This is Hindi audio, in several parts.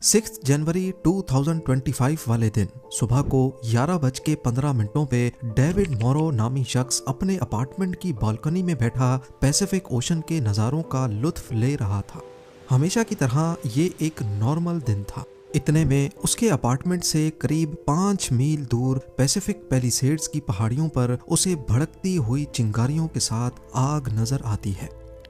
6 जनवरी 2025 वाले दिन सुबह को 11:15 पे डेविड मोरो नामी शख्स अपने अपार्टमेंट की बालकनी में बैठा पैसिफिक ओशन के नज़ारों का लुत्फ ले रहा था। हमेशा की तरह ये एक नॉर्मल दिन था। इतने में उसके अपार्टमेंट से करीब 5 मील दूर पैसिफिक पैलिसेड्स की पहाड़ियों पर उसे भड़कती हुई चिंगारियों के साथ आग नजर आती है।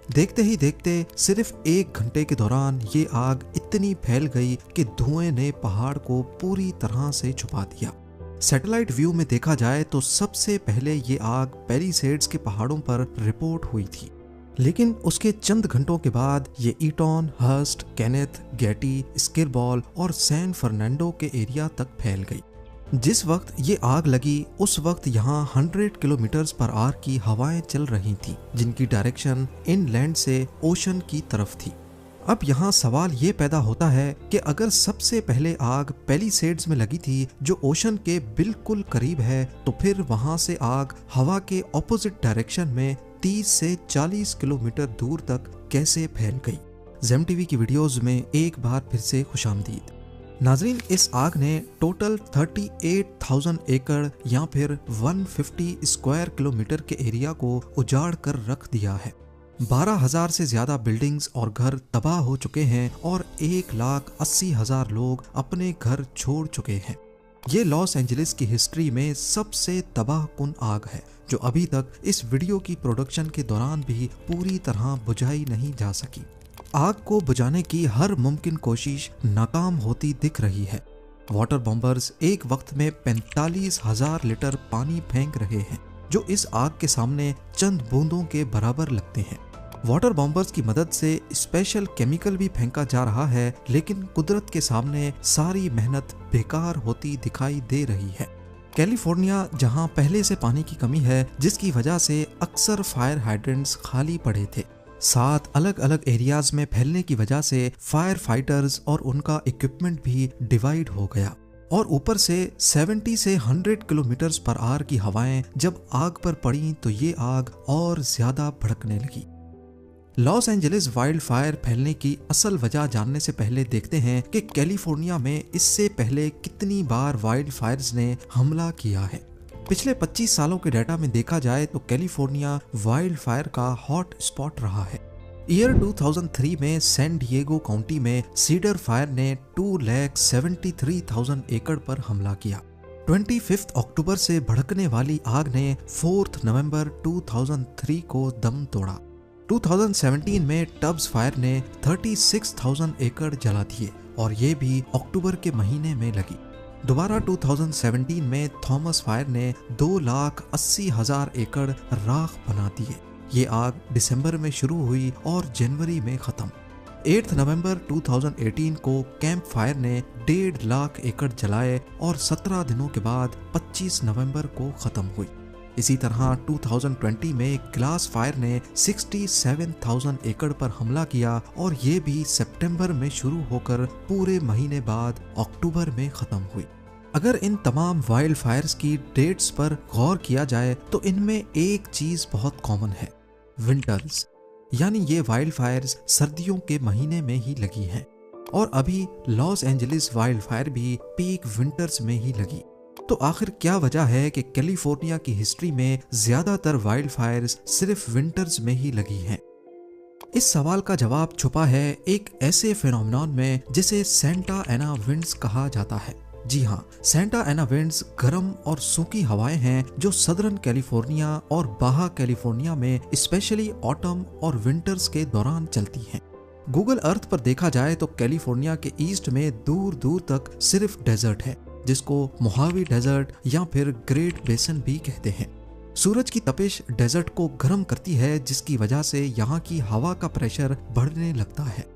देखते ही देखते सिर्फ 1 घंटे के दौरान ये आग इतनी फैल गई कि धुएं ने पहाड़ को पूरी तरह से छुपा दिया। सैटेलाइट व्यू में देखा जाए तो सबसे पहले ये आग पैलिसेड्स के पहाड़ों पर रिपोर्ट हुई थी, लेकिन उसके चंद घंटों के बाद ये ईटॉन, हर्स्ट, केनेथ, गेटी, स्किरबॉल और सैन फर्नांडो के एरिया तक फैल गई। जिस वक्त ये आग लगी उस वक्त यहाँ 100 किलोमीटर पर आवर की हवाएं चल रही थी, जिनकी डायरेक्शन इनलैंड से ओशन की तरफ थी। अब यहाँ सवाल ये पैदा होता है कि अगर सबसे पहले आग पैलिसेड्स में लगी थी जो ओशन के बिल्कुल करीब है, तो फिर वहाँ से आग हवा के ऑपोजिट डायरेक्शन में 30 से 40 किलोमीटर दूर तक कैसे फैल गई। जेम टीवी की वीडियोस में एक बार फिर से खुशामदीद। नाजरीन, इस आग ने टोटल 38,000 एकड़ या फिर 150 स्क्वायर किलोमीटर के एरिया को उजाड़ कर रख दिया है। 12,000 से ज्यादा बिल्डिंग्स और घर तबाह हो चुके हैं और 1,80,000 लोग अपने घर छोड़ चुके हैं। ये लॉस एंजलिस की हिस्ट्री में सबसे तबाहकुन आग है, जो अभी तक इस वीडियो की प्रोडक्शन के दौरान भी पूरी तरह बुझाई नहीं जा सकी। आग को बुझाने की हर मुमकिन कोशिश नाकाम होती दिख रही है। वाटर बॉम्बर्स एक वक्त में 45,000 लीटर पानी फेंक रहे हैं, जो इस आग के सामने चंद बूंदों के बराबर लगते हैं। वाटर बॉम्बर्स की मदद से स्पेशल केमिकल भी फेंका जा रहा है, लेकिन कुदरत के सामने सारी मेहनत बेकार होती दिखाई दे रही है। कैलिफोर्निया, जहां पहले से पानी की कमी है, जिसकी वजह से अक्सर फायर हाइड्रेंट्स खाली पड़े थे, 7 अलग अलग एरियाज में फैलने की वजह से फायर फाइटर्स और उनका इक्विपमेंट भी डिवाइड हो गया। और ऊपर से 70 से 100 किलोमीटर पर आवर की हवाएं जब आग पर पड़ी तो ये आग और ज्यादा भड़कने लगी। लॉस एंजलिस वाइल्ड फायर फैलने की असल वजह जानने से पहले देखते हैं कि कैलिफोर्निया में इससे पहले कितनी बार वाइल्ड फायर्स ने हमला किया है। पिछले 25 सालों के डाटा में देखा जाए तो कैलिफोर्निया वाइल्ड फायर का हॉट स्पॉट रहा है। ईयर 2003 में सैन डिएगो काउंटी में सीडर फायर ने 2,73,000 एकड़ पर हमला किया। 25 अक्टूबर से भड़कने वाली आग ने 4 नवंबर 2003 को दम तोड़ा। 2017 में टब्स फायर ने 36,000 एकड़ जला दिए और ये भी अक्टूबर के महीने में लगी। दोबारा 2017 में थॉमस फायर ने 2,80,000 एकड़ राख बना दिए। ये आग दिसंबर में शुरू हुई और जनवरी में खत्म। 8 नवंबर 2018 को कैंप फायर ने 1.5 लाख एकड़ जलाए और 17 दिनों के बाद 25 नवंबर को खत्म हुई। इसी तरह 2020 में ग्लास फायर ने 67,000 एकड़ पर हमला किया और ये भी सितंबर में शुरू होकर पूरे महीने बाद अक्टूबर में खत्म हुई। अगर इन तमाम वाइल्ड फायर्स की डेट्स पर गौर किया जाए तो इनमें एक चीज बहुत कॉमन है, विंटर्स। यानी ये वाइल्ड फायर्स सर्दियों के महीने में ही लगी हैं और अभी लॉस एंजलिस वाइल्ड फायर भी पीक विंटर्स में ही लगी। तो आखिर क्या वजह है कि कैलिफोर्निया की हिस्ट्री में ज्यादातर वाइल्ड फायर्स सिर्फ विंटर्स में ही लगी हैं? इस सवाल का जवाब छुपा है एक ऐसे फिनोमेनन में जिसे सेंटा एना विंड्स कहा जाता है। जी हाँ, सेंटा एना विंड्स गर्म और सूखी हवाएं हैं जो सदर्न कैलिफोर्निया और बाहा कैलिफोर्निया में स्पेशली ऑटम और विंटर्स के दौरान चलती हैं। गूगल अर्थ पर देखा जाए तो कैलिफोर्निया के ईस्ट में दूर दूर तक सिर्फ डेजर्ट है, जिसको मोहावी डेजर्ट या फिर ग्रेट बेसन भी कहते हैं। सूरज की तपिश डेजर्ट को गर्म करती है, जिसकी वजह से यहाँ की हवा का प्रेशर बढ़ने लगता है।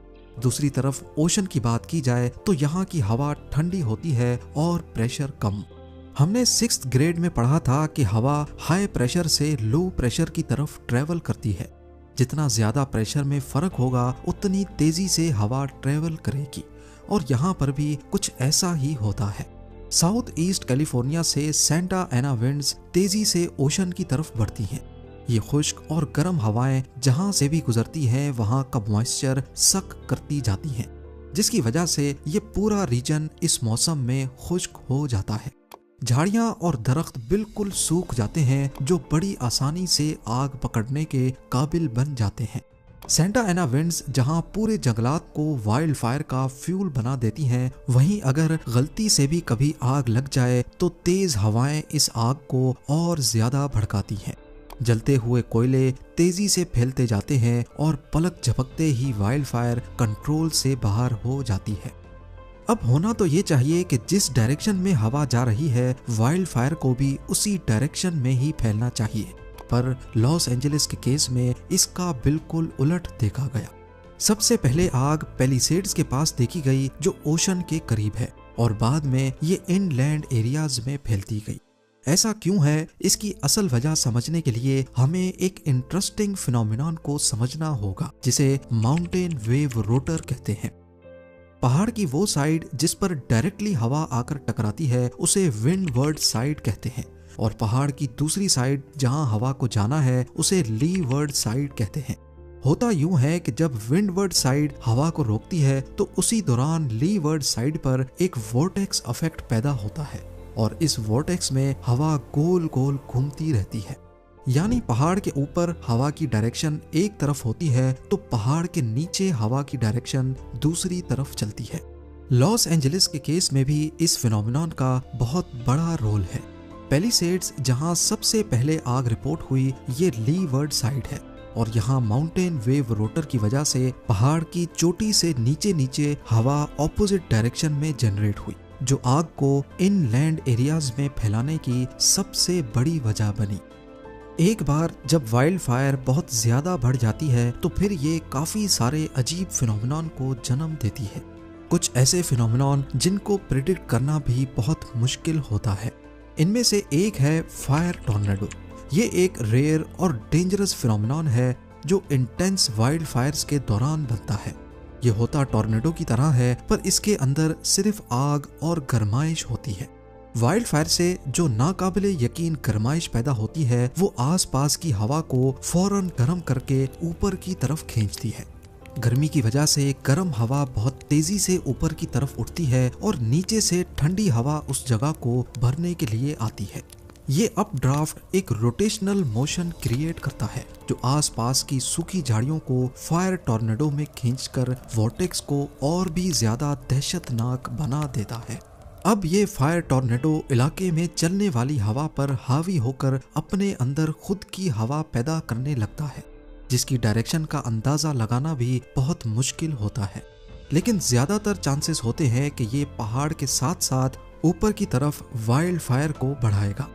दूसरी तरफ ओशन की बात की जाए तो यहाँ की हवा ठंडी होती है और प्रेशर कम। हमने 6th ग्रेड में पढ़ा था कि हवा हाई प्रेशर से लो प्रेशर की तरफ ट्रेवल करती है। जितना ज्यादा प्रेशर में फर्क होगा उतनी तेजी से हवा ट्रेवल करेगी और यहाँ पर भी कुछ ऐसा ही होता है। साउथ ईस्ट कैलिफोर्निया से सेंटा एना विंड्स तेजी से ओशन की तरफ बढ़ती हैं। ये खुश्क और गर्म हवाएं जहां से भी गुजरती हैं वहां का मॉइस्चर सक करती जाती हैं। जिसकी वजह से ये पूरा रीजन इस मौसम में खुश्क हो जाता है। झाड़ियां और दरख्त बिल्कुल सूख जाते हैं, जो बड़ी आसानी से आग पकड़ने के काबिल बन जाते हैं। सेंटा एना विंड्स जहां पूरे जंगलात को वाइल्ड फायर का फ्यूल बना देती हैं, वहीं अगर गलती से भी कभी आग लग जाए तो तेज हवाएं इस आग को और ज्यादा भड़काती हैं। जलते हुए कोयले तेजी से फैलते जाते हैं और पलक झपकते ही वाइल्ड फायर कंट्रोल से बाहर हो जाती है। अब होना तो ये चाहिए कि जिस डायरेक्शन में हवा जा रही है, वाइल्ड फायर को भी उसी डायरेक्शन में ही फैलना चाहिए, पर लॉस एंजलिस के केस में इसका बिल्कुल उलट देखा गया। सबसे पहले आग पैलिसेड्स के पास देखी गई, जो ओशन के करीब है, और बाद में ये इनलैंड एरियाज में फैलती गई। ऐसा क्यों है, इसकी असल वजह समझने के लिए हमें एक इंटरेस्टिंग फिनोमिनन को समझना होगा, जिसे माउंटेन वेव रोटर कहते हैं। पहाड़ की वो साइड जिस पर डायरेक्टली हवा आकर टकराती है, उसे विंडवर्ड साइड कहते हैं, और पहाड़ की दूसरी साइड जहां हवा को जाना है, उसे लीवर्ड साइड कहते हैं। होता यूं है कि जब विंडवर्ड साइड हवा को रोकती है, तो उसी दौरान लीवर्ड साइड पर एक वोर्टेक्स इफेक्ट पैदा होता है, और इस वोर्टेक्स में हवा गोल गोल घूमती रहती है। यानी पहाड़ के ऊपर हवा की डायरेक्शन एक तरफ होती है, तो पहाड़ के नीचे हवा की डायरेक्शन दूसरी तरफ चलती है। लॉस एंजलिस के केस में भी इस फिनोमिनन का बहुत बड़ा रोल है। पैलिसेड्स जहां सबसे पहले आग रिपोर्ट हुई, ये लीवर्ड साइड है, और यहाँ माउंटेन वेव रोटर की वजह से पहाड़ की चोटी से नीचे नीचे हवा ऑपोजिट डायरेक्शन में जनरेट हुई, जो आग को इनलैंड एरियाज में फैलाने की सबसे बड़ी वजह बनी। एक बार जब वाइल्ड फायर बहुत ज्यादा बढ़ जाती है, तो फिर ये काफी सारे अजीब फिनोमिनन को जन्म देती है। कुछ ऐसे फिनोमिनन जिनको प्रिडिक्ट करना भी बहुत मुश्किल होता है। इनमें से एक है फायर टॉर्नेडो। ये एक रेयर और डेंजरस फिनोमिनन है, जो इंटेंस वाइल्ड फायर्स के दौरान बनता है। ये होता टॉर्नेडो की तरह है, पर इसके अंदर सिर्फ आग और गर्माइश होती है। वाइल्ड फायर से जो नाकाबिले यकीन गर्माइश पैदा होती है, वो आसपास की हवा को फौरन गर्म करके ऊपर की तरफ खींचती है। गर्मी की वजह से गर्म हवा बहुत तेजी से ऊपर की तरफ उठती है, और नीचे से ठंडी हवा उस जगह को भरने के लिए आती है। ये अपड्राफ्ट एक रोटेशनल मोशन क्रिएट करता है, जो आसपास की सूखी झाड़ियों को फायर टॉर्नेडो में खींचकर वॉर्टेक्स को और भी ज्यादा दहशतनाक बना देता है। अब ये फायर टॉर्नेडो इलाके में चलने वाली हवा पर हावी होकर अपने अंदर खुद की हवा पैदा करने लगता है, जिसकी डायरेक्शन का अंदाजा लगाना भी बहुत मुश्किल होता है। लेकिन ज्यादातर चांसेस होते हैं कि ये पहाड़ के साथ साथ ऊपर की तरफ वाइल्ड फायर को बढ़ाएगा।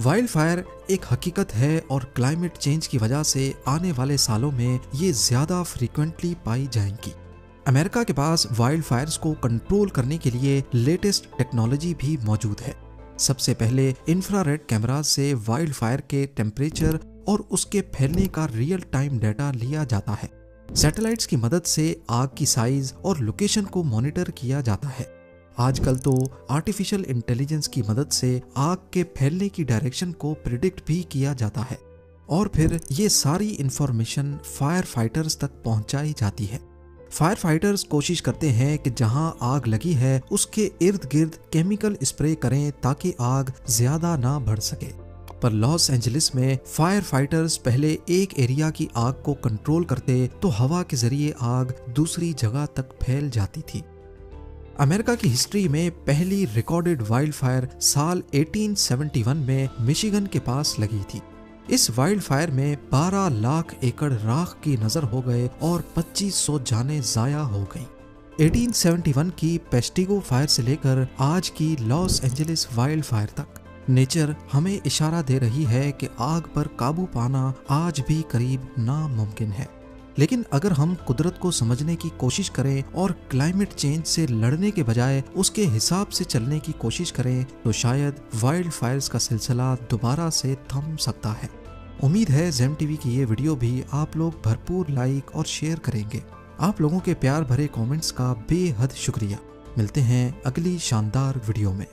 वाइल्ड फायर एक हकीकत है, और क्लाइमेट चेंज की वजह से आने वाले सालों में ये ज्यादा फ्रीक्वेंटली पाई जाएंगी। अमेरिका के पास वाइल्ड फायर्स को कंट्रोल करने के लिए लेटेस्ट टेक्नोलॉजी भी मौजूद है। सबसे पहले इंफ्रारेड कैमराज से वाइल्ड फायर के टेम्परेचर और उसके फैलने का रियल टाइम डाटा लिया जाता है। सैटेलाइट्स की मदद से आग की साइज और लोकेशन को मॉनिटर किया जाता है। आजकल तो आर्टिफिशियल इंटेलिजेंस की मदद से आग के फैलने की डायरेक्शन को प्रिडिक्ट भी किया जाता है, और फिर ये सारी इंफॉर्मेशन फायर फाइटर्स तक पहुंचाई जाती है। फायर फाइटर्स कोशिश करते हैं कि जहां आग लगी है उसके इर्द गिर्द केमिकल स्प्रे करें, ताकि आग ज्यादा ना बढ़ सके। पर लॉस एंजलिस में फायर फाइटर्स पहले एक एरिया की आग को कंट्रोल करते, तो हवा के जरिए आग दूसरी जगह तक फैल जाती थी। अमेरिका की हिस्ट्री में पहली रिकॉर्डेड वाइल्ड फायर साल 1871 में मिशिगन के पास लगी थी। इस वाइल्ड फायर में 12 लाख एकड़ राख की नजर हो गए और 2500 जानें जाया हो गईं। 1871 की पेस्टिगो फायर से लेकर आज की लॉस एंजलिस वाइल्ड फायर तक नेचर हमें इशारा दे रही है कि आग पर काबू पाना आज भी करीब नामुमकिन है। लेकिन अगर हम कुदरत को समझने की कोशिश करें और क्लाइमेट चेंज से लड़ने के बजाय उसके हिसाब से चलने की कोशिश करें, तो शायद वाइल्ड फायर्स का सिलसिला दोबारा से थम सकता है। उम्मीद है ज़ेम टीवी की ये वीडियो भी आप लोग भरपूर लाइक और शेयर करेंगे। आप लोगों के प्यार भरे कमेंट्स का बेहद शुक्रिया। मिलते हैं अगली शानदार वीडियो में।